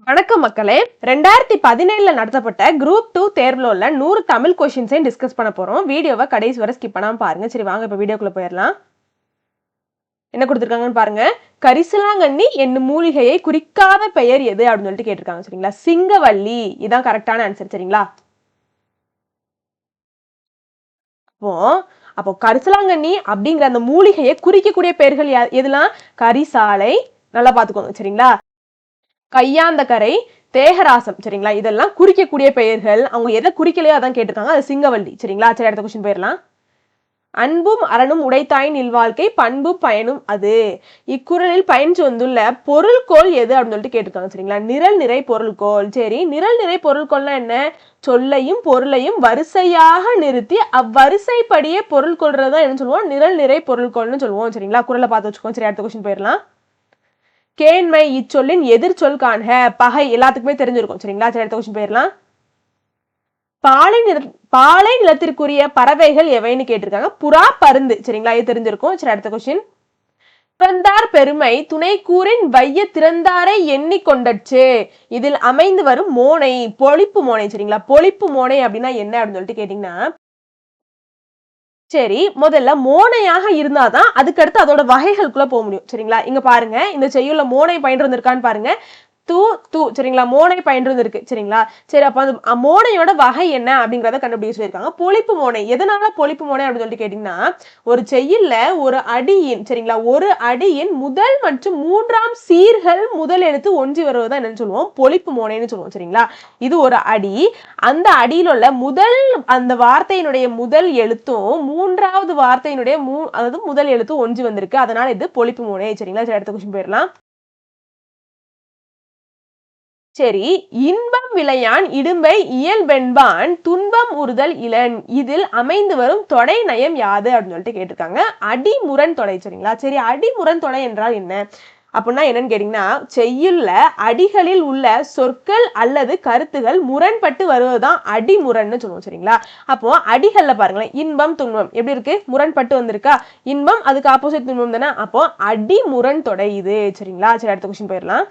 வணக்கம் மக்களே. 2017 நடத்தப்பட்ட குரூப் 2 தேர்வுல உள்ள 100 தமிழ் கொஸ்டின்ஸையும் டிஸ்கஸ் பண்ண போறோம். வீடியோவை கடைசி வரை ஸ்கிப் பண்ணாம பாருங்க. சரி வாங்க இப்ப வீடியோக்குள்ள போயிடலாம். என்ன கொடுத்திருக்காங்கன்னு பாருங்க. கரிசலாங்கண்ணி என்னும் மூலிகையை குறிக்காத பெயர் எது அப்படின்னு சொல்லிட்டு கேட்டிருக்காங்க. சரிங்களா, சிங்கவல்லி இதான் கரெக்டான ஆன்சர். சரிங்களா, அப்போ கரிசலாங்கண்ணி அப்படிங்கிற அந்த மூலிகையை குறிக்கக்கூடிய பெயர்கள் எதுலாம்? கரிசாலை, நல்லா பாத்துக்கோங்க. சரிங்களா, கையாந்தகரை, தேகராசம். சரிங்களா, இதெல்லாம் குறிக்கக்கூடிய பெயர்கள். அவங்க எதை குறிக்கலையோ அதான் கேட்டிருக்காங்க. அது சிங்கவல்லி. சரிங்களா, சரி அடுத்த கொஸ்டின் போயிடலாம். அன்பும் அறனும் உடைத்தாயின் இல்வாழ்க்கை பண்பும் பயனும் அது. இக்குறளில் பயன்பு வந்துள்ள பொருள்கோள் எது அப்படின்னு சொல்லிட்டு கேட்டிருக்காங்க. சரிங்களா, நிரல் நிறை பொருள்கோள். சரி, நிரல் நிறை பொருள்கோள்னா என்ன? சொல்லையும் பொருளையும் வரிசையாக நிறுத்தி அவ்வரிசைப்படியே பொருள் கொள்றதுதான் என்ன சொல்லுவோம்? நிரல் நிறை பொருள்கோள்னு சொல்லுவோம். சரிங்களா, குறளை பார்த்து வச்சுக்கோங்க. சரி அடுத்த கொஸ்டின் போயிடலாம். கேண்மை இச்சொல்லின் எதிர் சொல் காண்க. பகை எல்லாத்துக்குமே தெரிஞ்சிருக்கும். சரிங்களா, சரி அடுத்த கொஸ்டின் போயிடலாம். பாலை நிலத்திற்குரிய பறவைகள் எவைன்னு கேட்டிருக்காங்க. புறா, பருந்து. சரிங்களா, இது தெரிஞ்சிருக்கும். சரி அடுத்த கொஸ்டின். திறந்தார் பெருமை துணை கூறின் வைய திறந்தாரை எண்ணி கொண்டச்சு. இதில் அமைந்து வரும் மோனை பொழிப்பு மோனை. சரிங்களா, பொழிப்பு மோனை அப்படின்னா என்ன அப்படின்னு சொல்லிட்டு கேட்டீங்கன்னா, சரி முதல்ல மோனையாக இருந்தாதான் அதுக்கடுத்து அதோட வகைகளுக்குள்ள போக முடியும். சரிங்களா, இங்க பாருங்க, இந்த செய்யுள்ள மோனை பயின்று வந்திருக்கான்னு பாருங்க. தூ தூ. சரிங்களா, மோனை பயின்று இருக்கு. சரிங்களா, சரி அப்ப அந்த மோனையோட வகை என்ன அப்படிங்கறத கண்டுபிடிச்சு சொல்லியிருக்காங்க. பொழிப்பு மோனை. எதனால பொழிப்பு மோனை அப்படின்னு சொல்லிட்டு கேட்டீங்கன்னா, ஒரு செய்யுள்ள ஒரு அடியின், சரிங்களா, ஒரு அடியின் முதல் மற்றும் மூன்றாம் சீர்கள் முதல் எழுத்து ஒன்றி வருவதான் என்னன்னு சொல்லுவோம்? பொழிப்பு மோனைன்னு சொல்லுவோம். சரிங்களா, இது ஒரு அடி. அந்த அடியில் உள்ள முதல் அந்த வார்த்தையினுடைய முதல் எழுத்தும் மூன்றாவது வார்த்தையினுடைய அதாவது முதல் எழுத்தும் ஒன்றி வந்திருக்கு. அதனால இது பொழிப்பு மோனை. சரிங்களா, சரி அடுத்த கொஸ்டின் போயிடலாம். சரி, இன்பம் விளையான் இடும்பை இயல்பென்பான் துன்பம் உறுதல் இளன். இதில் அமைந்து வரும் தொடை நயம் யாது அப்படின்னு சொல்லிட்டு கேட்டிருக்காங்க. அடிமுரண் தொடை. சரிங்களா, சரி அடிமுரண் தொடை என்றால் என்ன அப்படின்னா என்னன்னு கேட்டீங்கன்னா, செய்யுள்ள அடிகளில் உள்ள சொற்கள் அல்லது கருத்துகள் முரண்பட்டு வருவதுதான் அடிமுரண்னு சொல்லுவோம். சரிங்களா, அப்போ அடிகள்ல பாருங்களேன், இன்பம் துன்பம் எப்படி இருக்கு? முரண்பட்டு வந்திருக்கா? இன்பம் அதுக்கு ஆப்போசிட் துன்பம் தானே. அப்போ அடிமுரண் தொடை இது. சரிங்களா, சரி அடுத்த கொஸ்டின் போயிடலாம்.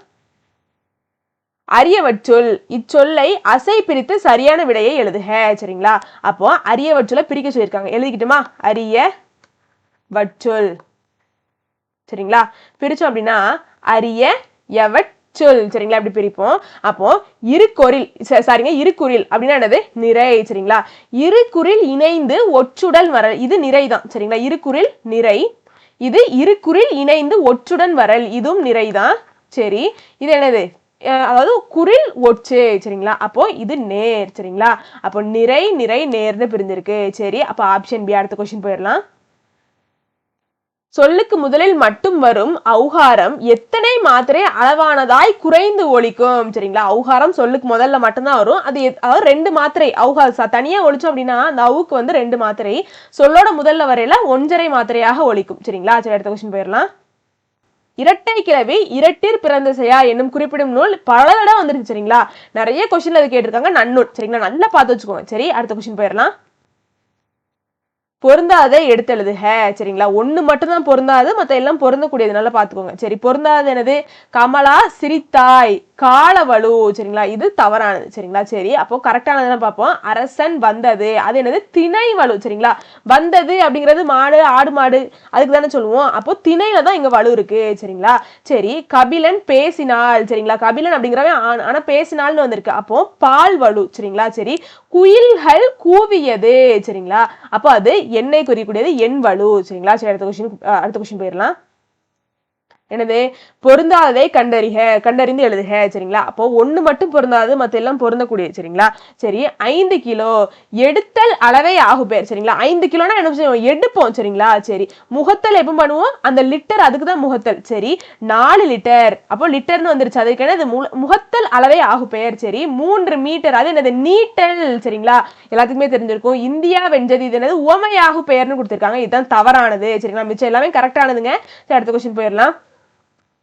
அரியவற்றுள் இச்சொல்லை அசை பிரித்து சரியான விடையை எழுதுக. சரிங்களா, அப்போ அரியவற்றுல பிரிக்க சொல்லியிருக்காங்க. எழுதிக்கிட்டுமா? அரிய வற்றுள். சரிங்களா, பிரிச்சோம் அப்படின்னா அரிய எவற்றுள். சரிங்களா, இப்படி பிரிப்போம். அப்போ இருக்குறில் இருக்குறில் அப்படின்னா என்னது? நிறை. சரிங்களா, இருக்குறில் இணைந்து ஒற்றுடன் வரல். இது நிறைதான். சரிங்களா, இருக்குறில் நிறை. இது இருக்குறில் இணைந்து ஒற்றுடன் வரல். இதுவும் நிறைதான். சரி, இது என்னது? அதாவது குறில் ஒற்று. சரிங்களா, அப்போ இது நேர். சரிங்களா, அப்போ நிறை நிறை நேர்னு பிரிஞ்சிருக்கு. சரி, அப்போ ஆப்ஷன் பி. அடுத்த கொஸ்டின் போயிடலாம். சொல்லுக்கு முதலில் மட்டும் வரும் ஔகாரம் எத்தனை மாத்திரை அளவானதாய் குறைந்து ஒழிக்கும். சரிங்களா, ஔகாரம் சொல்லுக்கு முதல்ல மட்டும்தான் வரும். அது அதாவது 2 மாத்திரை ஔகாரம் தனியா ஒழிச்சோம் அப்படின்னா அந்த அவுக்கு வந்து 2 மாத்திரை, சொல்லோட முதல்ல வரையில 1.5 மாத்திரையாக ஒழிக்கும். சரிங்களா, சரி அடுத்த கொஸ்டின் போயிடலாம். இரட்டை கிழவி இரட்டிற் பிறந்த செய்யா என்னும் குறிப்பிடும் நூல் பல தடவை வந்துருச்சு. சரிங்களா, நிறைய கொஸ்டின் அது கேட்டிருக்காங்க. நன்னூல். சரிங்களா, நல்லா பார்த்து வச்சுக்கோங்க. சரி அடுத்த கொஸ்டின் போயிடலாம். பொருந்தாத எடுத்து எழுதுக. சரிங்களா, ஒண்ணு மட்டும்தான் பொருந்தாது, மத்த எல்லாம் பொருந்தக்கூடியது. நல்லா பாத்துக்கோங்க. சரி, பொருந்தாது என்னது? கமலா சிரித்தாய் காலவலு. சரிங்களா, இது தவறானது. சரிங்களா, சரி அப்போ கரெக்டானது பார்ப்போம். அரசன் வந்தது, அது என்னது? திணை வலு. சரிங்களா, வந்தது அப்படிங்கிறது மாடு, ஆடு மாடு அதுக்கு தானே சொல்லுவோம். அப்போ திணையில தான் இங்க வலு இருக்கு. சரிங்களா, சரி கபிலன் பேசினாள். சரிங்களா, கபிலன் அப்படிங்கிறவன் ஆனா பேசினாள்னு வந்திருக்கு. அப்போ பால் வலு. சரிங்களா, சரி குயில்கள் கூவியது. சரிங்களா, அப்போ அது எண்ணை குறிக்கூடியது எண் வலு. சரிங்களா, சரி அடுத்த கொஸ்டின் போயிடலாம். என்னது? பொருந்தாததை கண்டறிந்து எழுதுக. சரிங்களா, அப்போ ஒண்ணு மட்டும் பொருந்தாது, மத்த எல்லாம் பொருந்தக்கூடியது. சரிங்களா, சரி 5 கிலோ எடுத்தல் அளவை ஆகு பேர். சரிங்களா, 5 கிலோனா என்ன செய்வோம்? எடுப்போம். சரிங்களா, சரி முகத்தல் எப்ப பண்ணுவோம்? அந்த லிட்டர், அதுக்கு தான் முகத்தல். சரி 4 லிட்டர், அப்போ லிட்டர்னு வந்துருச்சு. அதுக்கு என்னது? முகத்தல் அளவை ஆகு பெயர். சரி 3 மீட்டர், அது என்னது? நீட்டல். சரிங்களா, எல்லாத்துக்குமே தெரிஞ்சிருக்கும். இந்தியா வெஞ்சது, இது என்னது? உவமையாகு பெயர்னு கொடுத்திருக்காங்க. இதுதான் தவறானது. சரிங்களா, மிச்சம் எல்லாமே கரெக்டானதுங்க. சரி அடுத்த கொஸ்டின் போயிடலாம்.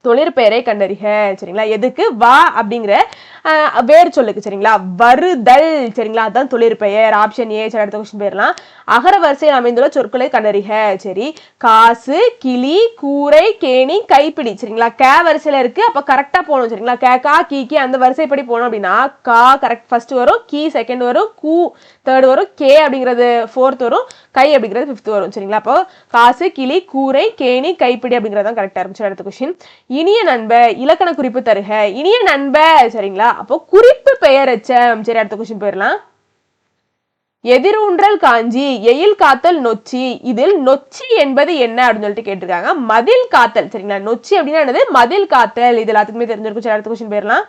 தொழிற்பெயரை கண்டறிக. சரிங்களா, எதுக்கு? வா அப்படிங்கிற வேறு சொல்லுக்கு. சரிங்களா, வருதல். சரிங்களா, அதுதான் தொழிற்பெயர். Option A. சரி, அடுத்த கொஸ்டின் போயிடலாம். அகர வரிசையில் அமைந்துள்ள சொற்களை கண்டறிக. சரி, காசு, கிளி, கூரை, கேணி, கைப்பிடி. சரிங்களா, கே வரிசையில இருக்கு, அப்ப கரெக்டா போகணும். சரிங்களா, கே கா கி கி அந்த வரிசைப்படி போனோம் அப்படின்னா கா கரெக்ட் ஃபர்ஸ்ட் வரும், கி செகண்ட் வரும், கூ தேர்ட் வரும், கே அப்படிங்கிறது ஃபோர்த் வரும், கை அப்படிங்கிறது ஃபிஃப்த் வரும். சரிங்களா, அப்போ காசு, கிளி, கூரை, கேணி, கைப்பிடி அப்படிங்கிறது தான் கரெக்டா இருக்கும். அடுத்த கொஸ்டின், இனிய நண்ப இலக்கண குறிப்பு தருக. இனிய நண்ப. சரிங்களா, அப்போ குறிப்பு பெயரச்சம். சரி, அடுத்த கொஸ்டின் போயிடலாம். எதிரூன்றல் காஞ்சி, எயில் காத்தல் நொச்சி. இதில் நொச்சி என்பது என்ன அப்படின்னு சொல்லிட்டு கேட்டிருக்காங்க. மதில் காத்தல். சரிங்களா, நொச்சி அப்படின்னா என்னது? மதில் காத்தல். இது எல்லாத்துக்குமே தெரிஞ்சிருக்கும். சரி, அடுத்த கொஸ்டின் போயிடலாம்.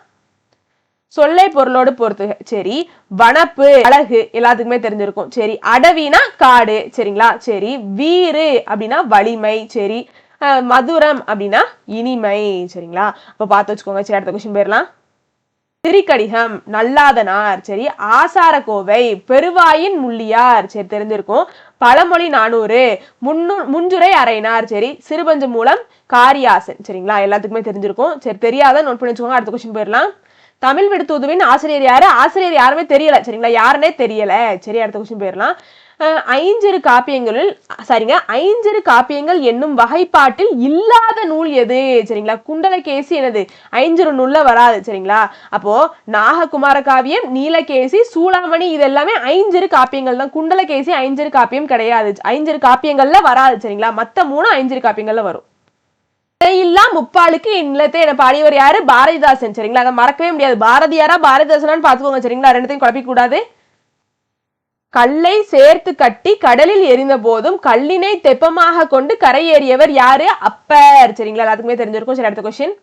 சொல்லை பொருளோடு பொறுத்துக. சரி, வனப்பு, அழகு எல்லாத்துக்குமே தெரிஞ்சிருக்கும். சரி, அடவினா காடு. சரிங்களா, சரி, வீறு அப்படின்னா வலிமை. சரி, மதுரம் அப்படின்னா இனிமை. சரிங்களா, அப்ப பார்த்து வச்சுக்கோங்க. சரி, அடுத்த கொஸ்டின் போயிடலாம். திரிகடிகம், நல்லாதனார். சரி, ஆசார கோவை, பெருவாயின் முள்ளியார். சரி, தெரிஞ்சிருக்கும். பழமொழி 400, முஞ்சுரை அரைனார். சரி, சிறுபஞ்சு மூலம் காரியாசன். சரிங்களா, எல்லாத்துக்குமே தெரிஞ்சிருக்கும். சரி, தெரியாத நோட் பண்ணி வச்சுக்கோங்க. அடுத்த கொஸ்டின் போயிடலாம். தமிழ் விடுதூதுவின் ஆசிரியர் யாரு? ஆசிரியர் யாருமே தெரியல. சரிங்களா, யாருன்னே தெரியல. சரி, அடுத்த கொஸ்டின் போயிடலாம். ஐஞ்சிறு காப்பியங்களில் சரிங்க, ஐஞ்சிறு காப்பியங்கள் என்னும் வகைப்பாட்டில் இல்லாத நூல் எது? சரிங்களா, குண்டலகேசி என்னது? ஐஞ்சிறு நூல்ல வராது. சரிங்களா, அப்போ நாககுமார காவியம், நீலகேசி, சூளாமணி இது எல்லாமே ஐஞ்சிறு காப்பியங்கள் தான். குண்டலகேசி ஐஞ்சிறு காப்பியம் கிடையாது. ஐஞ்சிறு காப்பியங்கள்ல வராது. சரிங்களா, மத்த 3 ஐஞ்சிறு காப்பியங்கள்ல வரும். இல்லா முப்பாளுக்கு இல்லத்தை என பாடியவர் யாரு? பாரதிதாசன். சரிங்களா, அதை மறக்கவே முடியாது. பாரதியாரா பாரதிதாசனான்னு பாத்துக்கோங்க. சரிங்களா, ரெண்டுத்தையும் குழப்பிக்க கூடாது. கல்லை சேர்த்து கட்டி கடலில் எரிந்த போதும் கல்லினை தெப்பமாக கொண்டு கரையேறியவர் யாரு? அப்பர். சரிங்களா, எல்லாத்துக்குமே தெரிஞ்சிருக்கும். சரி, அடுத்த கொஸ்டின்.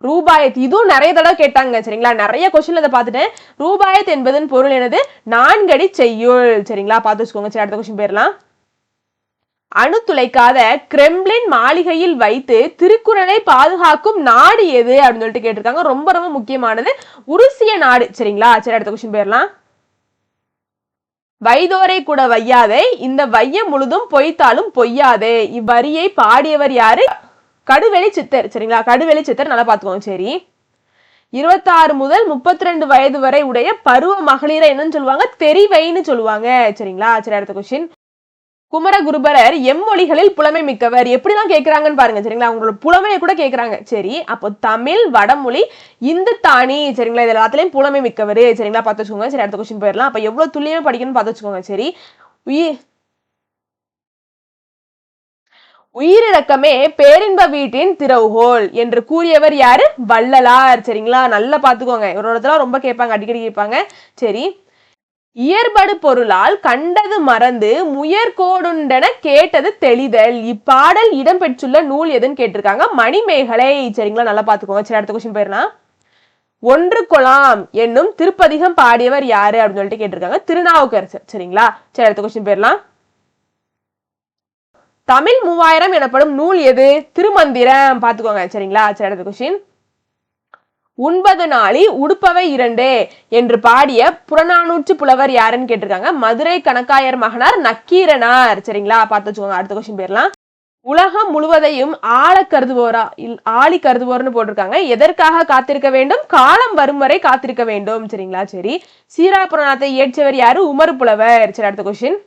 ரூபாயத், இதுவும் நிறைய தடவை கேட்டாங்க. சரிங்களா, நிறைய கொஸ்டின் அதை பார்த்துட்டேன். ரூபாயத் என்பதன் பொருள் என்னது? 4 அடி செய்யுள். சரிங்களா, பார்த்து வச்சுக்கோங்க. சரி, அடுத்த கொஸ்டின் போயிடலாம். அணு துளைக்காத கிரெம்ளின் மாளிகையில் வைத்து திருக்குறளை பாதுகாக்கும் நாடு எது அப்படின்னு சொல்லிட்டு கேட்டிருக்காங்க. ரொம்ப ரொம்ப முக்கியமானது உருசிய நாடு. சரிங்களா, சரி, அடுத்த கொஸ்டின் போயிடலாம். வைதோரை கூட வையாதே, இந்த வையம் முழுதும் பொய்த்தாலும் பொய்யாதே. இவ்வரியை பாடியவர் யாரு? கடுவெளி சித்தர். சரிங்களா, கடுவெளி சித்தர். நல்லா பாத்துக்கோங்க. சரி, 26 முதல் 32 வயது வரை உடைய பருவ மகளிரை என்னன்னு சொல்லுவாங்க? தெரிவைன்னு சொல்லுவாங்க. சரிங்களா, சரி, அடுத்த கொஸ்டின். குமரகுருபரர் எம்மொழிகளில் புலமை மிக்கவர். எப்படிலாம் கேட்கிறாங்கன்னு பாருங்க. சரிங்களா, அவங்களோட புலமையை கூட கேட்கிறாங்க. சரி, அப்போ தமிழ், வடமொழி, இந்துத்தானி. சரிங்களா, இது எல்லாத்துலயும் புலமை மிக்கவர். சரிங்களா, பார்த்து வச்சுக்கோங்க. சரி, அடுத்த கொஸ்டின் போயிடலாம். அப்ப எவ்வளவு துல்லியமா படிக்கணும்னு பார்த்து வச்சுக்கோங்க. சரி, உயிரிழக்கமே பேரின்ப வீட்டின் திறவுகோல் என்று கூறியவர் யாரு? வள்ளலார். சரிங்களா, நல்லா பாத்துக்கோங்க. இவரோட ரொம்ப கேட்பாங்க, அடிக்கடி கேட்பாங்க. சரி, இயற்படு பொருளால் கண்டது மறந்து முயற்கோடுண்டன கேட்டது தெளிதல். இப்பாடல் இடம்பெற்றுள்ள நூல் எதுன்னு கேட்டிருக்காங்க. மணிமேகலை. சரிங்களா, நல்லா பாத்துக்கோங்க. சரி, அடுத்த கொஸ்டின் போயிடலாம். ஒன்று கொலாம் என்னும் திருப்பதிகம் பாடியவர் யாரு அப்படின்னு சொல்லிட்டு கேட்டிருக்காங்க. திருநாவுக்கரசர். சரிங்களா, சரி, அடுத்த கொஸ்டின் போயிடலாம். தமிழ் 3000 எனப்படும் நூல் எது? திருமந்திரம். பாத்துக்கோங்க. சரிங்களா, சரி, அடுத்த கொஸ்டின். உண்பது நாளி உடுப்பவை 2 என்று பாடிய புறநானூற்று புலவர் யாருன்னு கேட்டிருக்காங்க. மதுரை கணக்காயர் மகனார் நக்கீரனார். சரிங்களா, பார்த்து வச்சுக்கோங்க. அடுத்த கொஸ்டின் போயிடலாம். உலகம் முழுவதையும் ஆளி கருதுவோர்னு போட்டிருக்காங்க. எதற்காக காத்திருக்க வேண்டும்? காலம் வரும் வரை காத்திருக்க வேண்டும். சரிங்களா, சரி, சீரா புராணத்தை இயற்றியவர் யாரு? உமறு புலவர். சரி, அடுத்த கொஸ்டின்.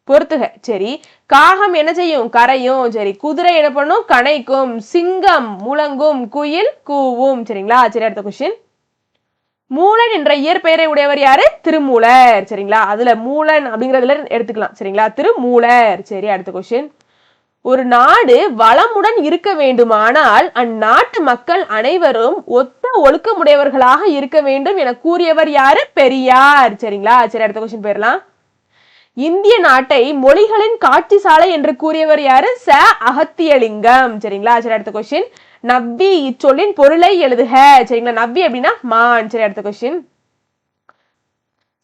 பொறுத்துக. சரி, காகம் என்ன செய்யும்? கரையும். சரி, குதிரை என்ன பண்ணும்? கணைக்கும். சிங்கம் முழங்கும். குயில் கூவும். சரிங்களா, சரி, அடுத்த கொஸ்டின். மூலன் என்ற இயற்பெயரை உடையவர் யாரு? திருமூலர். சரிங்களா, அதுல மூலன் அப்படிங்கறதுல எடுத்துக்கலாம். சரிங்களா, திருமூலர். சரி, அடுத்த கொஸ்டின். ஒரு நாடு வளமுடன் இருக்க வேண்டுமானால் அந்நாட்டு மக்கள் அனைவரும் ஒத்த ஒழுக்கமுடையவர்களாக இருக்க வேண்டும் என கூறியவர் யாரு? பெரியார். சரிங்களா, சரி, அடுத்த கொஸ்டின் போயிடலாம். இந்திய நாட்டை மொழிகளின் காட்சி சாலை என்று கூறியவர் யாரு? ச அகத்தியலிங்கம். சரிங்களா, சரி, அடுத்த கொஸ்டின். நவ்வி இச்சொல்லின் பொருளை எழுதுக. சரிங்களா, நவ்வி அப்படின்னா மான். சரி, அடுத்த கொஸ்டின்.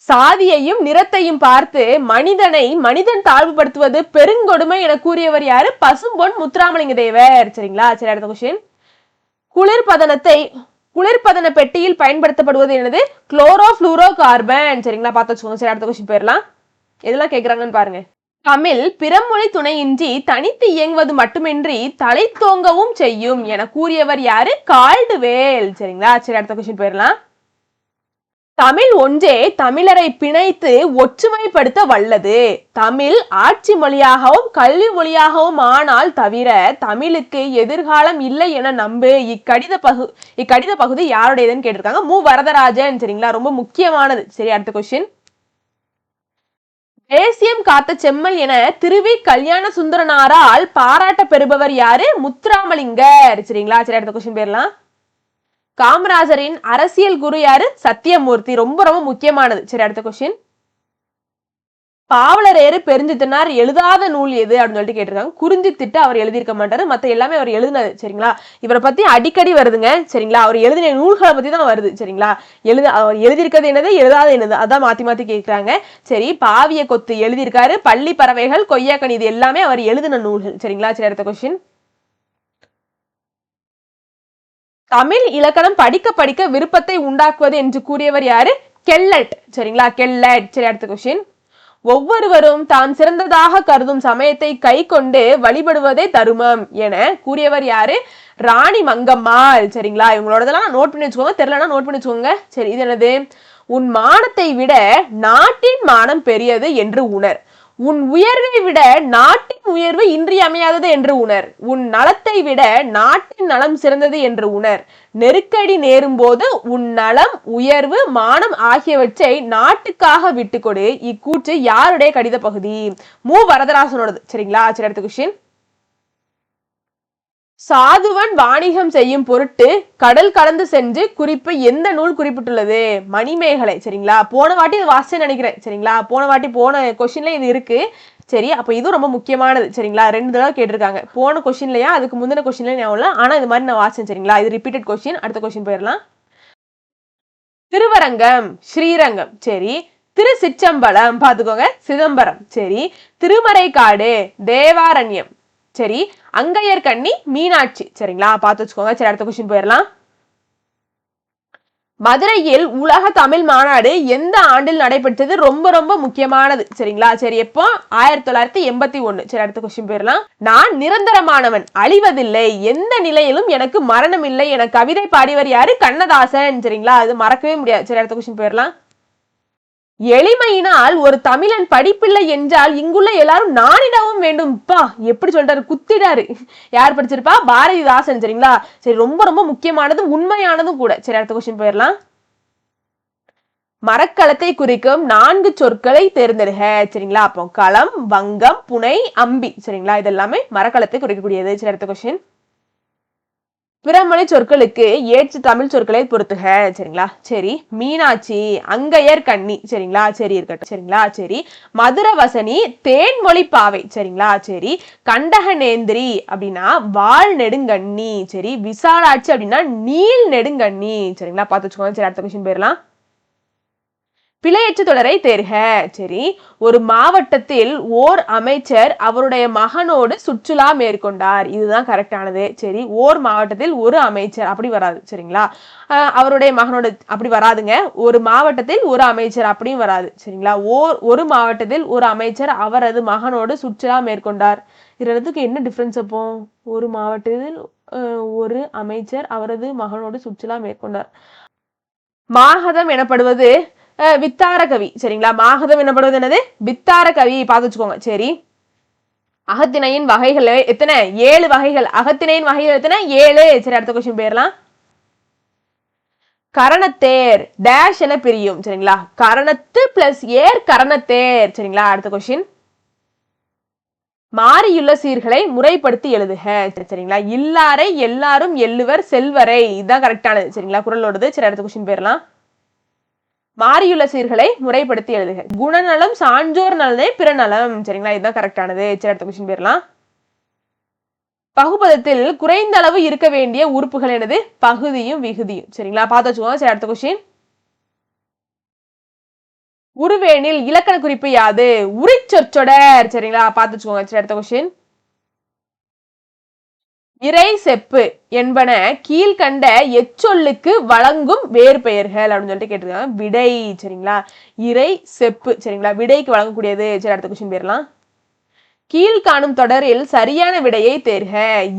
சாதியையும் நிறத்தையும் பார்த்து மனிதன் தாழ்வுபடுத்துவது பெருங்கொடுமை என கூறியவர் யாரு? பசும்பொன் முத்துராமலிங்க தேவர். சரிங்களா, சரி, அடுத்த கொஸ்டின். குளிர்பதன பெட்டியில் பயன்படுத்தப்படுவது என்னது? Chlorofluoro carbon. சரிங்களா, பார்த்து வச்சுக்கோங்க. சரி, அடுத்த கொஸ்டின் போயிடலாம். எதெல்லாம் கேட்கறாங்கன்னு பாருங்க. தமிழ் பிறமொழி துணையின்றி தனித்து இயங்குவது மட்டுமின்றி தலை தோங்கவும் செய்யும் என கூறியவர் யாரு? கால்டுவேல். சரிங்களா, சரி அடுத்த கொஸ்டின் போயிடலாம். தமிழ் ஒன்றே தமிழரை பிணைத்து ஒற்றுமைப்படுத்த வல்லது. தமிழ் ஆட்சி மொழியாகவும் கல்வி மொழியாகவும் ஆனால் தவிர தமிழுக்கு எதிர்காலம் இல்லை என நம்பு. இக்கடித பகுதி யாருடையதுன்னு கேட்டிருக்காங்க. மு வரதராஜன். சரிங்களா, ரொம்ப முக்கியமானது. சரி அடுத்த கொஸ்டின். தேசியம் காத்த செம்மல் என திருவி கல்யாண சுந்தரனாரால் பாராட்ட பெறுபவர் யாரு? முத்துராமலிங்கர். சரிங்களா, சரி அடுத்த கொஸ்டின் போயிடலாம். காமராஜரின் அரசியல் குரு யாரு? சத்தியமூர்த்தி. ரொம்ப ரொம்ப முக்கியமானது. சரி அடுத்த கொஸ்டின். பாவலரேறு பெருஞ்சித்தனார் எழுதாத நூல் எது அப்படின்னு சொல்லிட்டு கேட்டிருக்காங்க. குறிஞ்சித்திட்டு அவர் எழுதியிருக்க மாட்டாரு, மத்த எல்லாமே அவர் எழுதினது. சரிங்களா, இவரை பத்தி அடிக்கடி வருதுங்க. சரிங்களா, அவர் எழுதின நூல்களை பத்தி தான் வருது. சரிங்களா, அவர் எழுதியிருக்கிறது என்னது, எழுதாத என்னது, அதான் மாத்தி மாத்தி கேட்கிறாங்க. சரி, பாவிய கொத்து எழுதியிருக்காரு, பள்ளி பறவைகள், கொய்யாக்கனி, இது எல்லாமே அவர் எழுதின நூல்கள். சரிங்களா, சரி அடுத்த கொஸ்டின். தமிழ் இலக்கணம் படிக்க படிக்க விருப்பத்தை உண்டாக்குவது என்று கூறியவர் யாரு? கெல்லட். சரிங்களா, கெல்லட். சரி அடுத்த கொஸ்டின். ஒவ்வொருவரும் தான் சிறந்ததாக கருதும் சமயத்தை கை கொண்டு வழிபடுவதே தருமம் என கூறியவர் யாரு? ராணி மங்கம்மாள். சரிங்களா, இவங்களோடதெல்லாம் நோட் பண்ணி வச்சுக்கோங்க, தெரியலன்னா நோட் பண்ணி வச்சுக்கோங்க. சரி, இது என்னது? உன் மானத்தை விட நாட்டின் மானம் பெரியது என்று உணர். உன் உயர்வை விட நாட்டின் உயர்வு இன்றியமையாதது என்று உணர். உன் நலத்தை விட நாட்டின் நலம் சிறந்தது என்று உணர். நெருக்கடி நேரும் போது உன் நலம், உயர்வு, மானம் ஆகியவற்றை நாட்டுக்காக விட்டுக்கொடு. இக்கூற்று யாருடைய கடித பகுதி? மு வரதராசனோடது. சரிங்களா, சரி அடுத்த கொஸ்டின். சாதுவன் வாணிகம் செய்யும் பொருட்டு கடல் கடந்து சென்று குறிப்பு எந்த நூல் குறிப்பிட்டுள்ளது? மணிமேகலை. சரிங்களா, போன வாட்டி இது வாசிச்சு நினைக்கிறேன். சரிங்களா, போன கொஸ்டின்ல இது இருக்கு. சரி, அப்ப இது ரொம்ப முக்கியமானது. சரிங்களா, 2 தடவை கேட்டிருக்காங்க. போன கொஸ்டின்லயா அதுக்கு முந்தின கொஸ்டின்ல ஞாபகம், ஆனா இது மாதிரி நான் வாசிச்சேன். சரிங்களா, இது ரிப்பீட்டட் கொஸ்டின். அடுத்த கொஸ்டின் போயிடலாம். திருவரங்கம், ஸ்ரீரங்கம். சரி, திரு சிற்றம்பலம் பாத்துக்கோங்க, சிதம்பரம். சரி, திருமறைக்காடு, தேவாரண்யம். சரி, அங்கையர் கண்ணி, மீனாட்சி. சரிங்களா, பார்த்து வச்சுக்கோங்க. சரி அடுத்த கொஸ்டின் போயிடலாம். மதுரையில் உலக தமிழ் மாநாடு எந்த ஆண்டில் நடைபெற்றது? ரொம்ப ரொம்ப முக்கியமானது. சரிங்களா, சரி எப்போ? 1981. சரி அடுத்த கொஸ்டின் போயிடலாம். நான் நிரந்தரமானவன், அழிவதில்லை, எந்த நிலையிலும் எனக்கு மரணம் இல்லை என கவிதை பாடியவர் யாரு? கண்ணதாசன். சரிங்களா, அது மறக்கவே முடியாது. சரி அடுத்த கொஸ்டின் போயிடலாம். எளிமையினால் ஒரு தமிழன் படிப்பில்லை என்றால் இங்குள்ள எல்லாரும் நானிடவும் வேண்டும். எப்படி சொல்றாரு, குத்திடாரு. யார் படிச்சிருப்பா? பாரதிதாசன். சரிங்களா, சரி ரொம்ப ரொம்ப முக்கியமானது, உண்மையானதும் கூட. சரி அடுத்த கொஸ்டின் போயிடலாம். மரக்கலத்தை குறிக்கும் 4 சொற்களை தேர்ந்தெடுக. சரிங்களா, அப்போ களம், வங்கம், புனை, அம்பி. சரிங்களா, இதெல்லாமே மரக்கலத்தை குறிக்கக்கூடியது. சரி அடுத்த கொஸ்டின். பிறமொழி சொற்களுக்கு ஏற்று தமிழ் சொற்களை பொறுத்துக. சரிங்களா, சரி மீனாட்சி, அங்கையர் கண்ணி. சரிங்களா, சரி இருக்கட்டும். சரிங்களா, சரி மதுரவசனி, தேன்மொழி பாவை. சரிங்களா, சரி கண்டகநேந்திரி அப்படின்னா வால் நெடுங்கண்ணி. சரி, விசாலாட்சி அப்படின்னா நீள் நெடுங்கண்ணி. சரிங்களா, பார்த்து வச்சுக்கோங்க. சரி அடுத்த கொஸ்டின் போயிடலாம். பிழையற்ற தொடரை தேர்க. சரி, ஒரு மாவட்டத்தில் ஓர் அமைச்சர் அவருடைய மகனோடு சுற்றுலா மேற்கொண்டார். இதுதான் கரெக்டானது. சரி, ஓர் மாவட்டத்தில் ஒரு அமைச்சர் அப்படி வராது. சரிங்களா, அவருடைய மகனோடு அப்படி வராதுங்க. ஒரு மாவட்டத்தில் ஒரு அமைச்சர் அப்படியும் வராது. சரிங்களா, ஒரு மாவட்டத்தில் ஒரு அமைச்சர் அவரது மகனோடு சுற்றுலா மேற்கொண்டார். இதுக்கு என்ன டிஃபரன்ஸ்? அப்போ ஒரு மாவட்டத்தில் ஒரு அமைச்சர் அவரது மகனோடு சுற்றுலா மேற்கொண்டார். மாகதம் எனப்படுவது வித்தார கவி. சரிங்களா, மாகதம் என்னப்படுவது என்னது? வித்தார கவி. பார்த்து வச்சுக்கோங்க. சரி, அகத்திணையின் வகைகள் எத்தனை? 7 வகைகள். அகத்திணையின் வகைகள் எத்தனை? 7. சரி அடுத்த கொஸ்டின் போயிடலாம். கரணத்தேர் டேஷ் என பிரியும். சரிங்களா, கரணத்து பிளஸ் ஏர் கரணத்தேர். சரிங்களா, அடுத்த கொஸ்டின். மாறியுள்ள சீர்களை முறைப்படுத்தி எழுதுக. சரிங்களா, இல்லாரை எல்லாரும் எள்ளுவர் செல்வரை. இதுதான் கரெக்டானது. சரிங்களா, குறளோடது. சரி அடுத்த கொஸ்டின் போயிடலாம். மாறியுள்ள சீர்களை முறைப்படுத்தி எழுதுக. குணநலம் சான்றோர் நலனே பிற நலம். சரிங்களா, இதுதான் கரெக்டானது. சரி அடுத்த கொஸ்டின் போயிடலாம். பகுபதத்தில் குறைந்த அளவு இருக்க வேண்டிய உறுப்புகள் என்னது? பகுதியும் விகுதியும். சரிங்களா, பார்த்து வச்சுக்கோங்க. சரி அடுத்த கொஸ்டின். உருவேனில் இலக்கண குறிப்பு யாது? உரிச்சொற்றொடர். சரிங்களா, பார்த்து வச்சுக்கோங்க. சரி அடுத்த கொஸ்டின். இறை செப்பு என்பன கீழ்கண்ட எச்சொல்லுக்கு வழங்கும் வேறு பெயர்கள் அப்படின்னு சொல்லிட்டு கேட்டிருக்காங்க. விடை. சரிங்களா, இறை செப்பு. சரிங்களா, விடைக்கு வழங்கக்கூடியது. சரி அடுத்த கொஸ்டின் போயிடலாம். கீழ்காணும் தொடரில் சரியான விடையை தேர்க.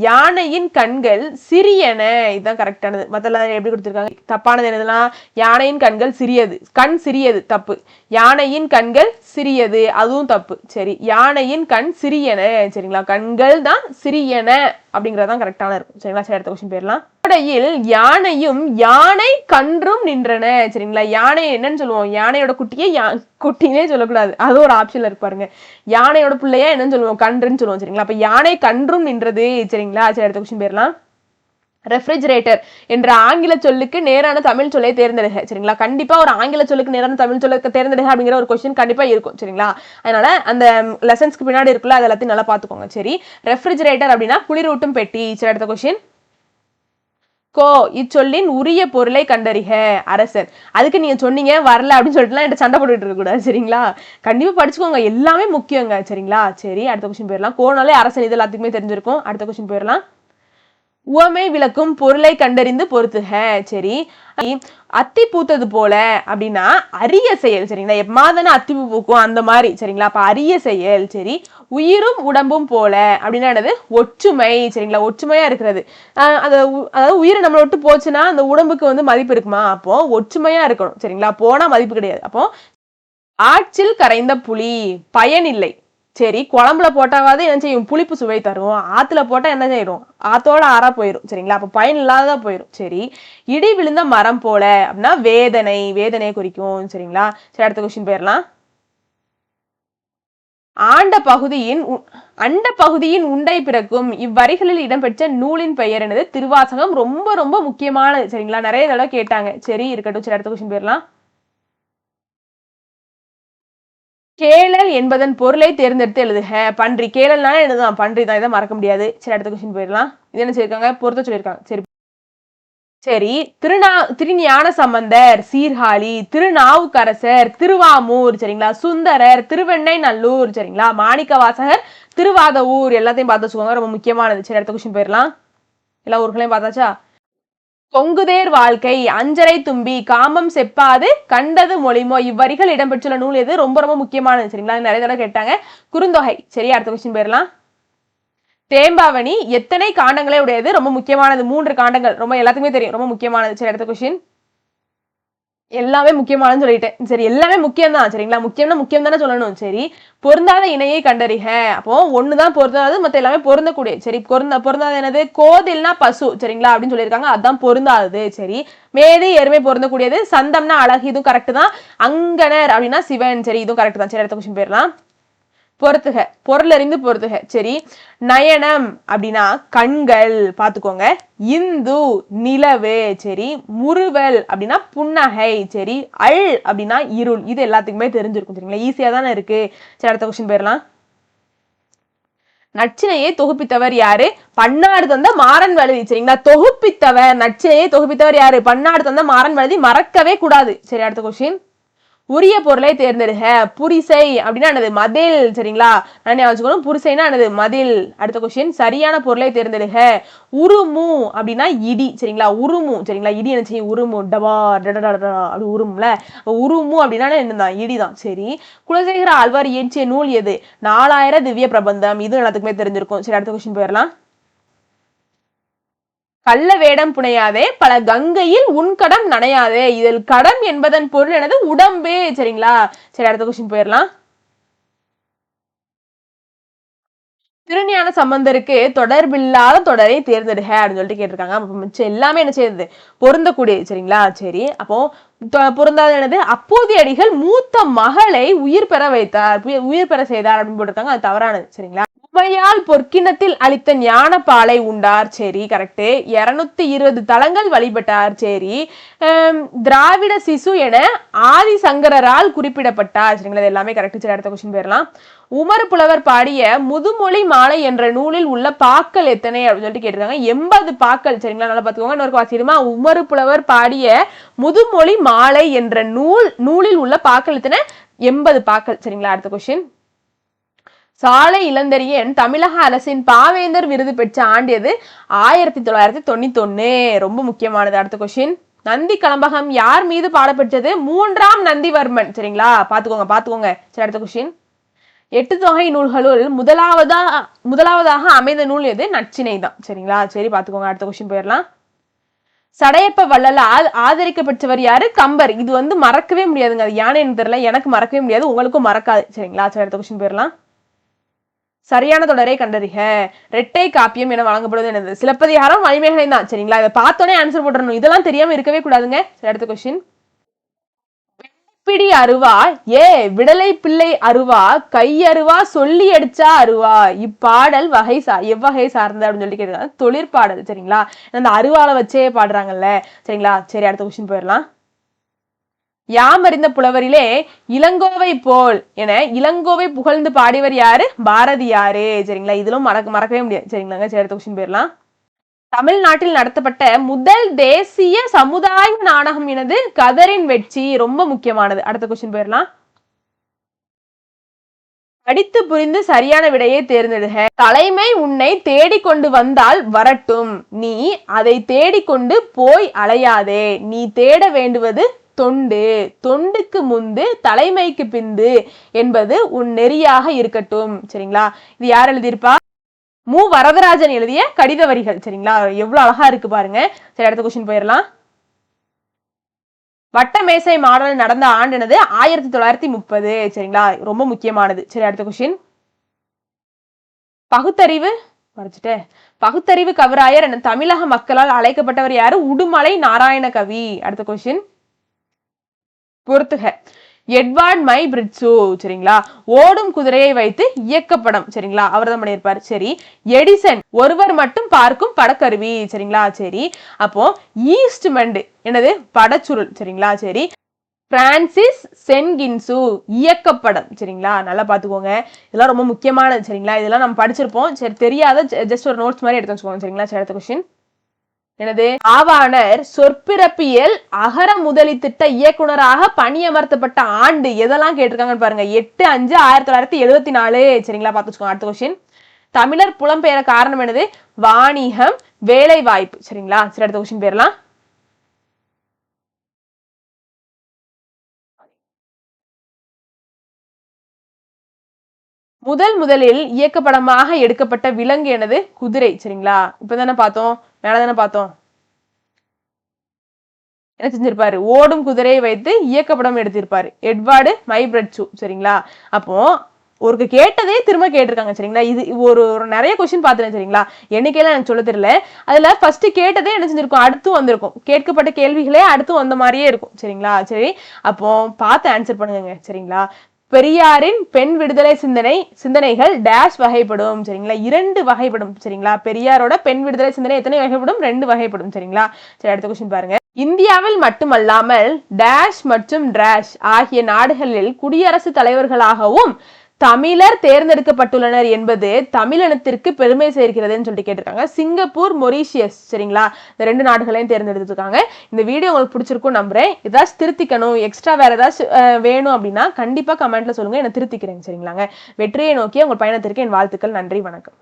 யானையின் கண்கள் சிறியன, இதுதான் கரெக்டானது. மத்தெல்லாம் எப்படி கொடுத்திருக்காங்க? தப்பானது என்னதுன்னா யானையின் கண்கள் சிறியது, கண் சிறியது தப்பு. யானையின் கண்கள் சிறியது அதுவும் தப்பு. சரி, யானையின் கண் சிறியன, சரிங்களா, கண்கள் தான் சிறியன அப்படிங்கறதான் கரெக்டான இருக்கும். சரிங்களா, சரி அடுத்த கொஸ்டின் போயிடலாம். கோடையில் யானையும் யானை கன்றும் நின்றன. சரிங்களா, யானை என்னன்னு சொல்லுவோம்? யானையோட குட்டியே குட்டினே சொல்லக்கூடாது, அது ஒரு ஆப்ஷன்ல இருக்கு பாருங்க. யானையோட பிள்ளையா என்னன்னு சொல்லுவோம்? கன்றுன்னு சொல்லுவோம். சரிங்களா, அப்ப யானை கன்றும் நின்றது. சரிங்களா, சரி அடுத்த கொஸ்டின் போயிடலாம். ரெஃப்ரிஜரேட்டர் என்ற ஆங்கில சொல்லுக்கு நேரான தமிழ் சொல்லை தேர்ந்தெடுக. சரிங்களா, கண்டிப்பா ஒரு ஆங்கில சொல்லுக்கு நேரான தமிழ் சொல்லுக்கு தேர்ந்தெடுக அப்படிங்கிற ஒரு கொஸ்டின் கண்டிப்பா இருக்கும். சரிங்களா, அதனால அந்த லெசன்ஸ்க்கு பின்னாடி இருக்குல்ல, அது எல்லாத்தையும் நல்லா பாத்துக்கோங்க. சரி, ரெஃப்ரிஜரேட்டர் அப்படின்னா குளிரூட்டும் பெட்டி. சரி அடுத்த கொஸ்டின். கோ இச்சொல்லின் உரிய பொருளை கண்டறிக. அரசர். அதுக்கு நீங்க சொன்னீங்க வரல அப்படின்னு சொல்லிட்டுலாம் என்கிட்ட சண்டை போட்டுட்டு இருக்க கூடாது. சரிங்களா, கண்டிப்பா படிச்சுக்கோங்க, எல்லாமே முக்கியங்க. சரிங்களா, சரி அடுத்த கொஸ்டின் போயிடலாம். கோனாலே அரசன், இது எல்லாத்துக்குமே தெரிஞ்சிருக்கும். அடுத்த கொஸ்டின் போயிடலாம். உவமை விளக்கும் பொருளை கண்டறிந்து பொறுத்துக. சரி, அத்தி பூத்தது போல அப்படின்னா அரிய செயல். சரிங்களா, எம்மாதானே அத்திப்பூ பூக்கும் அந்த மாதிரி. சரிங்களா, அப்ப அரிய செயல். சரி, உயிரும் உடம்பும் போல அப்படின்னா என்னது? ஒற்றுமை. சரிங்களா, ஒற்றுமையா இருக்கிறது. அதாவது உயிர் நம்மளை விட்டு போச்சுன்னா அந்த உடம்புக்கு வந்து மதிப்பு இருக்குமா? அப்போ ஒற்றுமையா இருக்கணும். சரிங்களா, போனா மதிப்பு கிடையாது. அப்போ ஆற்றில் கரைந்த புலி பயனில்லை. சரி, குழம்புல போட்டாவது என்ன செய்யும்? புளிப்பு சுவை தரும். ஆத்துல போட்டா என்ன செய்யும்? ஆத்தோட ஆறா போயிடும். சரிங்களா, அப்ப பயன் இல்லாததா போயிடும். சரி, இடி விழுந்த மரம் போல அப்படின்னா வேதனை, வேதனையை குறிக்கும். சரிங்களா, சரி அடுத்த கொஸ்டின் போயிடலாம். அண்ட பகுதியின் உண்டை பிறக்கும் இவ்வரிகளில் இடம்பெற்ற நூலின் பெயர் என்னது? திருவாசகம். ரொம்ப ரொம்ப முக்கியமானது. சரிங்களா, நிறைய தடவை கேட்டாங்க. சரி இருக்கட்டும். சரி அடுத்த கொஸ்டின் போயிடலாம். கேளல் என்பதன் பொருளை தேர்ந்தெடுத்து எழுதுக. பன்றி. கேளல்னால என்னதான்? பன்றி தான், இதை மறக்க முடியாது. சரி அடுத்த கொஸ்டின் போயிடலாம். இது என்ன சொல்லியிருக்காங்க? பொருத்த சொல்லியிருக்காங்க. சரி சரி, திருஞான சம்பந்தர் சீர்காழி, திருநாவுக்கரசர் திருவாமூர், சரிங்களா, சுந்தரர் திருவெண்ணை நல்லூர், சரிங்களா, மாணிக்க வாசகர் திருவாதவூர், எல்லாத்தையும் பார்த்து வச்சுக்கோங்க, ரொம்ப முக்கியமானது. சரி அடுத்த கொஸ்டின் போயிடலாம். எல்லா ஊர்களையும் பார்த்தாச்சா? கொங்குதேர் வாழ்க்கை, அஞ்சரை தும்பி, காமம் செப்பாது, கண்டது மொழிமோ இவ்வரிகள் இடம்பெற்றுள்ள நூல் எது? ரொம்ப ரொம்ப முக்கியமானது. சரிங்களா, நிறைய தடவை கேட்டாங்க. குறுந்தொகை. சரி அடுத்த கொஸ்டின் போயிடலாம். தேம்பாவணி எத்தனை காண்டங்களே உடையது? ரொம்ப முக்கியமானது. 3 காண்டங்கள். ரொம்ப எல்லாத்துக்குமே தெரியும், ரொம்ப முக்கியமானது. சரி அடுத்த கொஸ்டின். எல்லாமே முக்கியமானு சொல்லிட்டேன். சரி, எல்லாமே முக்கியம் தான். சரிங்களா, முக்கியம்னா முக்கியம் தானே சொல்லணும். சரி, பொருந்தாத இணையை கண்டறிக. அப்போ ஒண்ணுதான் பொருந்தாது, மத்த எல்லாமே பொருந்தக்கூடிய. சரி, பொருந்தாத என்னது? கோதில்னா பசு. சரிங்களா, அப்படின்னு சொல்லியிருக்காங்க, அதுதான் பொருந்தாதது. சரி, மேது எருமை பொருந்தக்கூடியது. சந்தம்னா அழகு, இதுவும் கரெக்ட் தான். அங்கனர் அப்படின்னா சிவன். சரி, இதுவும் கரெக்ட் தான். சரி அடுத்த கொஸ்டின் போயிடலாம். பொறுத்துக, பொருள் அறிந்து பொறுத்துக. சரி, நயனம் அப்படின்னா கண்கள், பாத்துக்கோங்க. இந்து நிலவு. சரி, முறுவல் அப்படின்னா புன்னகை. சரி, அள் அப்படின்னா இருள். இது எல்லாத்துக்குமே தெரிஞ்சிருக்கும். சரிங்களா, ஈஸியா தானே இருக்கு. சரி அடுத்த கொஸ்டின் போயிடலாம். நச்சினையை தொகுப்பித்தவர் யாரு? பன்னாடு தந்த மாறன் வழுதி. சரிங்களா, தொகுப்பித்தவர், நச்சினையை தொகுப்பித்தவர் யாரு? பன்னாடு தந்த மாறன் வழுதி, மறக்கவே கூடாது. சரி அடுத்த கொஸ்டின். உரிய பொருளை தேர்ந்தெடுக. புரிசை அப்படின்னா என்னது? மதில். சரிங்களா, நான் வச்சுக்கணும். புரிசைனா என்னது? மதில். அடுத்த கொஸ்டின். சரியான பொருளை தேர்ந்தெடுக. உருமு அப்படின்னா இடி. சரிங்களா, உருமு. சரிங்களா, இடி என்ன செய்யும்? உருமு. டபா டடா அப்படி உருமுல. உருமு அப்படின்னா என்னதான்? இடிதான். சரி, குலசேகர ஆழ்வார் இயற்றிய நூல் எது? 4000 திவ்ய பிரபந்தம். இது எல்லாத்துக்குமே தெரிஞ்சிருக்கும். சரி அடுத்த கொஸ்டின் போயிடலாம். கள்ள வேடம் புனையாதே, பல கங்கையில் உன் கடம் நனையாதே. இதில் கடம் என்பதன் பொருள் எனது? உடம்பு. சரிங்களா, சரி அடுத்த கொஸ்டின் போயிடலாம். திருஞான சம்பந்தருக்கு தொடர்பில்லாத தொடரை தேர்ந்தெடுக அப்படின்னு சொல்லிட்டு கேட்டிருக்காங்க. மிச்சம் எல்லாமே என்ன செய்யுது? பொருந்தக்கூடிய. சரிங்களா, சரி, அப்போ பொருந்தாத என்னது? அப்போதைய அடிகள் மூத்த மகளை உயிர் பெற வைத்தார், உயிர் பெற செய்தார் அப்படின்னு போட்டிருக்காங்க, அது தவறானது. சரிங்களா, உமையால் பொற்கிணத்தில் அளித்த ஞான பாலை உண்டார். சரி கரெக்ட். 220 தலங்கள் வழிபட்டார். சரி, திராவிட சிசு என ஆதிசங்கரால் குறிப்பிடப்பட்டார். சரிங்களா, இது எல்லாமே கரெக்ட். சரி அடுத்த கொஸ்டின் போயிடலாம். உமர் புலவர் பாடிய முதுமொழி மாலை என்ற நூலில் உள்ள பாக்கள் எத்தனை அப்படின்னு சொல்லிட்டு கேட்டிருக்காங்க. 80 பாக்கள். சரிங்களா, நல்லா பார்த்துக்கோங்க. இன்னொரு வாசிடுமா? உமர் புலவர் பாடிய முதுமொழி மாலை என்ற நூலில் உள்ள பாக்கள் எத்தனை? 80 பாக்கள். சரிங்களா, அடுத்த கொஸ்டின். சாலை இளந்தரியன் தமிழக அரசின் பாவேந்தர் விருது பெற்ற ஆண்டு எது? 1991. ரொம்ப முக்கியமானது. அடுத்த கொஸ்டின். நந்தி கலம்பகம் யார் மீது பாடப்பெற்றது? 3ஆம் நந்திவர்மன். சரிங்களா, பாத்துக்கோங்க. சரி அடுத்த கொஸ்டின். 8 தொகை நூல்களுள் முதலாவதாக அமைந்த நூல் எது? நற்றிணை தான். சரிங்களா? சரி, பாத்துக்கோங்க. அடுத்த கொஸ்டின் போயிடலாம். சடையப்ப வள்ளலால் ஆதரிக்கப்பட்டவர் யாரு? கம்பர். இது வந்து மறக்கவே முடியாதுங்க. அது யானைன்னு தெரியல, எனக்கு மறக்கவே முடியாது, உங்களுக்கும் மறக்காது. சரிங்களா? சரி, அடுத்த கொஸ்டின் போயிடலாம். சரியான தொடரை கண்டறிக. இரட்டை காப்பியம் என வழங்கப்படுவது என்னது? சிலப்பதிகாரம், மணிமேகலை தான். சரிங்களா? இதை பார்த்தோன்னே ஆன்சர் போட்டுறணும். இதெல்லாம் தெரியாம இருக்கவே கூடாதுங்க. சரி, அடுத்த கொஸ்டின். பிடி அருவா விடலை பிள்ளை அருவா கையருவா சொல்லி அடிச்சா அருவா. இப்பாடல் வகை எவ்வகை சார்ந்த அப்படின்னு சொல்லி கேட்கிறாங்க. தொழிற்பாடல். சரிங்களா? அந்த அருவாலை வச்சே பாடுறாங்கல்ல. சரிங்களா? சரி, அடுத்த கொஸ்டின் போயிடலாம். யாமறிந்த புலவரிலே இளங்கோவை போல் என இளங்கோவை புகழ்ந்து பாடியவர் யாரு? பாரதியாரு. சரிங்களா? இதுலும் மறக்கவே முடியாது. சரிங்களாங்க? சரி, அடுத்த கொஸ்டின் போயிடலாம். தமிழ்நாட்டில் நடத்தப்பட்ட முதல் தேசிய சமுதாய நாடகம் எனது? கதரின் வெற்றி. ரொம்ப முக்கியமானது. அடுத்த கொஸ்டின் போயிடலாம். படித்து புரிந்து சரியான விடையை தேர்ந்தெடுக. தலைமை உன்னை தேடிக்கொண்டு வந்தால் வரட்டும், நீ அதை தேடிக்கொண்டு போய் அலையாதே. நீ தேட வேண்டுவது தொண்டு, தொண்டுக்கு முந்து தலைமைக்கு பிந்து என்பது உன் நெறியாக இருக்கட்டும். சரிங்களா? இது யார் எழுதியிருப்பா? மு வரதராஜன் எழுதிய கடித வரிகள். சரிங்களா? எவ்வளவு அழகா இருக்கு பாருங்க. சரி, அடுத்த கொஸ்டின் போயிடலாம். வட்டமேசை மாடல் நடந்த ஆண்டு என்னது? 1930. சரிங்களா? ரொம்ப முக்கியமானது. சரி, அடுத்த கொஸ்டின். பகுத்தறிவு பகுத்தறிவு கவிராயர் என தமிழக மக்களால் அழைக்கப்பட்டவர் யாரு? உடுமலை நாராயண கவி. அடுத்த கொஸ்டின். பொறுத்துக. எட்வார்ட் மை பிரிட்சு. சரிங்களா? ஓடும் குதிரையை வைத்து இயக்கப்படம். சரிங்களா? அவர் தான் பண்ணியிருப்பார். சரி, எடிசன் ஒருவர் மட்டும் பார்க்கும் படக்கருவி. சரிங்களா? சரி, அப்போ ஈஸ்ட்மெண்ட் என்னது? படச்சுருள். சரிங்களா? சரி, பிரான்சிஸ் சென்கின்சு இயக்கப்படம். சரிங்களா? நல்லா பாத்துக்கோங்க. இதெல்லாம் ரொம்ப முக்கியமானது. சரிங்களா? இதெல்லாம் நம்ம படிச்சிருப்போம். சரி, தெரியாத ஜஸ்ட் ஒரு நோட்ஸ் மாதிரி எடுத்து வச்சுக்கோங்க. சரிங்களா? சரி, அடுத்த கொஸ்டின். எனது ஆவானர் சொற்பிறப்பியல் அகர முதலி திட்ட இயக்குனராக பணியமர்த்தப்பட்ட ஆண்டு எதெல்லாம் கேட்டிருக்காங்கன்னு பாருங்க. 8/5/1974. சரிங்களா? பார்த்துக்கோங்க. அடுத்த கொஸ்டின். தமிழர் புலம்பெயர காரணம் என்னது? வாணிகம், வேலை வாய்ப்பு. சரிங்களா? சரி, அடுத்த கொஸ்டின் போயிடலாம். முதலில் இயக்கப்படமாக எடுக்கப்பட்ட விலங்கு எனது? குதிரை. சரிங்களா? இப்பதானே பார்த்தோம், மேலதானே பார்த்தோம். என்ன செஞ்சிருப்பாரு? ஓடும் குதிரையை வைத்து இயக்கப்படம் எடுத்திருப்பாரு. எட்வார்டு மை பிரிட்சு. சரிங்களா? அப்போ ஒரு கேட்டதே திரும்ப கேட்டிருக்காங்க. சரிங்களா? இது ஒரு நிறைய கொஸ்டின் பாத்துறேன். சரிங்களா? எண்ணிக்கையில எனக்கு சொல்ல தெரியல. அதுல ஃபர்ஸ்ட் கேட்டதே என்ன செஞ்சிருக்கும்? அடுத்து வந்திருக்கும். கேட்கப்பட்ட கேள்விகளே அடுத்து வந்த மாதிரியே இருக்கும். சரிங்களா? சரி, அப்போ பார்த்து ஆன்சர் பண்ணுங்க. சரிங்களா? பெரியாரின் பெண் விடுதலை சிந்தனைகள் டேஷ் வகைப்படும். சரிங்களா? 2 வகைப்படும். சரிங்களா? பெரியாரோட பெண் விடுதலை சிந்தனை எத்தனை வகைப்படும்? 2 வகைப்படும். சரிங்களா? சரி, அடுத்த கொஸ்டின் பாருங்க. இந்தியாவில் மட்டுமல்லாமல் டேஷ் மற்றும் டிராஷ் ஆகிய நாடுகளில் குடியரசுத் தலைவர்களாகவும் தமிழர் தேர்ந்தெடுக்கப்பட்டுள்ளனர் என்பது தமிழினத்திற்கு பெருமை சேர்க்கிறதுன்னு சொல்லிட்டு கேட்டிருக்காங்க. Singapore, Mauritius. சரிங்களா? இந்த 2 நாடுகளையும் தேர்ந்தெடுத்திருக்காங்க. இந்த வீடியோ உங்களுக்கு பிடிச்சிருக்கும் நம்புறேன். ஏதாச்சும் திருத்திக்கணும், எக்ஸ்ட்ரா வேற ஏதாச்சும் வேணும் அப்படின்னா கண்டிப்பா கமெண்ட்ல சொல்லுங்க, என்ன திருத்திக்கிறேன். சரிங்களாங்க? வெற்றியை நோக்கி உங்கள் பயணத்திற்கு என் வாழ்த்துக்கள். நன்றி, வணக்கம்.